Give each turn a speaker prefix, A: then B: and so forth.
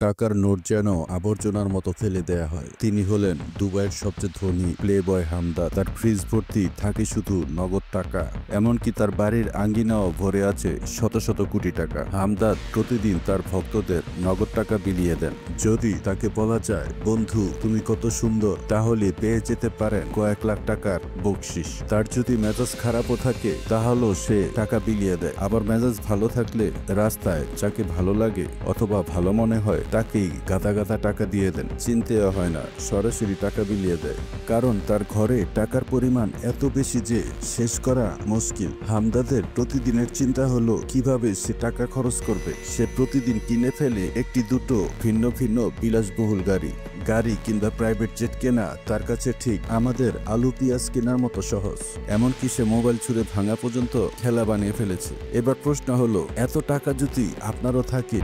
A: টাকার নোট যেন আবর্জনার মতো ফেলে দেয়া হয়। তিনি হলেন দুবাইয়ের সবচেয়ে ধনী প্লেবয় হামদাদ। তার ফ্রিজ ভর্তি থাকে শুধু নগদ টাকা, এমনকি তার বাড়ির আঙ্গিনাও ভরে আছে শত শত কোটি টাকা। হামদাদ প্রতিদিন তার ভক্তদের নগদ টাকা বিলিয়ে দেন। যদি তাকে বলা যায়, বন্ধু তুমি কত সুন্দর, তাহলে পেয়ে যেতে পারেন কয়েক লাখ টাকার বকশিস। তার যদি মেজাজ খারাপও থাকে তাহলেও সে টাকা বিলিয়ে দেয়। আবার মেজাজ ভালো থাকলে রাস্তায় যাকে ভালো লাগে অথবা ভালো মনে হয় তাকেই গাদা গাদা টাকা দিয়ে দেন। চিনতেও হয় না, সরাসরি টাকা বিলিয়ে দেয়। কারণ তার ঘরে টাকার পরিমাণ এত বেশি যে শেষ করা মুশকিল। হামদাদের প্রতিদিনের চিন্তা হলো কিভাবে সে টাকা খরচ করবে। সে প্রতিদিন কিনে ফেলে একটি দুটো ভিন্ন ভিন্ন বিলাসবহুল গাড়ি কিংবা প্রাইভেট জেট কেনা তার কাছে ঠিক আমাদের আলু পেঁয়াজ কেনার মতো সহজ। এমনকি সে মোবাইল ছুঁড়ে ভাঙা পর্যন্ত খেলা বানিয়ে ফেলেছে। এবার প্রশ্ন হলো, এত টাকা যদি আপনারও থাকে